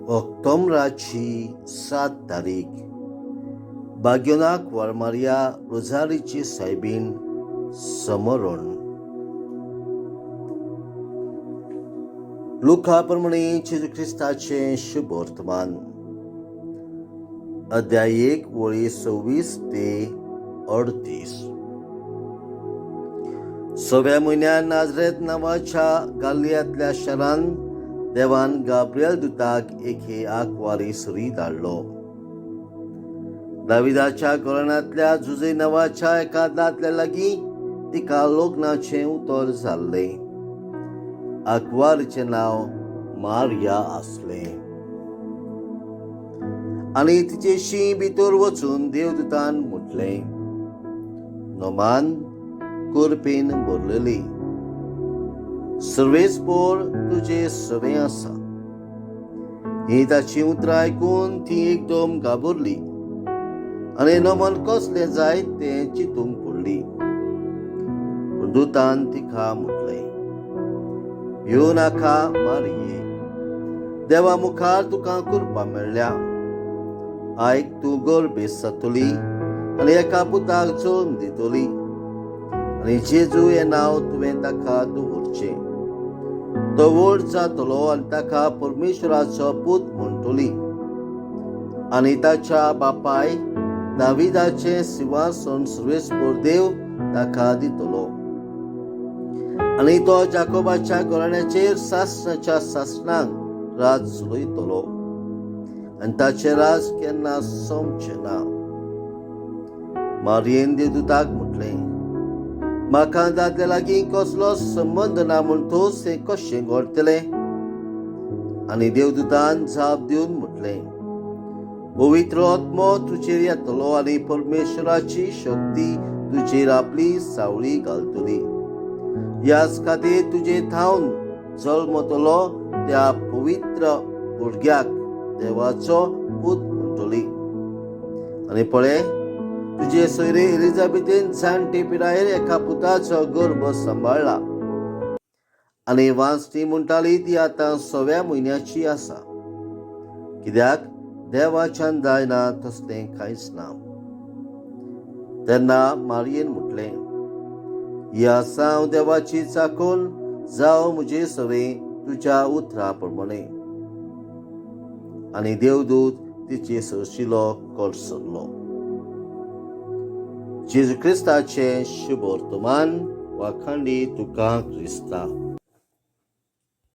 ऑक्टोबराची 7 तारीख बाग्योनाक वरमारिया रोझारीची सायबीण समरण. लुका प्रमाणे जेजू ख्रिस्ताचे शुभ वर्तमान, अध्याय 1 वळी 26 ते 38. 6व्या म्हयन्यात नाझरेत नांवाच्या गालियांतल्या शारांत देवान गाब्रिएल दुताक एक आंकवारी सरी धाडलो. दाविदाच्या घराण्यांतल्या जुजे नांवाच्या एका दादल्या लागीं तिका लग्नाचें उतर जाल्लें. आंकवारीचें नांव मारिया आसलें आनी तिचेशी भितर वचून देवदूतान म्हटलें, नोमान कुरपेन भरलेली, सर्वेस्पोर तुजे सवें आसा. ही ताची उतरां आयकून ती एकदम घाबरली आनी नोमान कसलें जाय तें चिंतूंक पडली. पूण दुतान तिका म्हटलें, भिवू नाका मारिये, देवा मुखार तुका कुरपा मेळ्ळ्या. आयक तूं गर्भेस जातली आनी एका पुताक जल्म दितली आनी जेजू हें नांव तुवें ताका दवरचें. तो व्हड जातलो आनी ताका परमेश्वराचो पूत म्हणटली आनी ताच्या बापाय दाविदाचें सिंहासन सर्वेस्पोर देव ताका दितलो आनी तो जाकोबाच्या घराण्याचेर सासणाच्या सासणांक राज चलयतलो आनी ताचें राज केन्ना सोंपचें ना. मारयेन देवदूताक म्हटलें, म्हाका दादल्या लागीं कसलो संबंद ना म्हूण तूं हें कशें घडटलें? आनी देवदूतान जाप दिवन म्हटलें, पवित्र आत्मो तुजेर येतलो आनी परमेश्वराची शक्ती तुजेर आपली सावळी घालतली. ह्याच खातीर तुजे थावन जल्मतलो त्या पवित्र भुरग्याक देवाचो पूत म्हणटली. आनी पळय, तुजे सोयरे एलिझाबेथीन जाणटे पिरायेर एका पुताचो गर्भ सांबाळ्ळा आनी वांसटी म्हणटाली ती आतां 6व्या म्हयन्याची आसा, कित्याक देवाच्यान जायना तसलें कांयच ना. तेन्ना मारयेन म्हटलें, ही आसा हांव देवाची चाकून, जावं म्हजे सवें तुज्या उतरा प्रमाणे. आनी देवदूत तिचे सरशिलो करसरलो. जेजू ख्रिस्ताचे शुभ वर्तमान. वाखांडी तुका क्रिस्ता.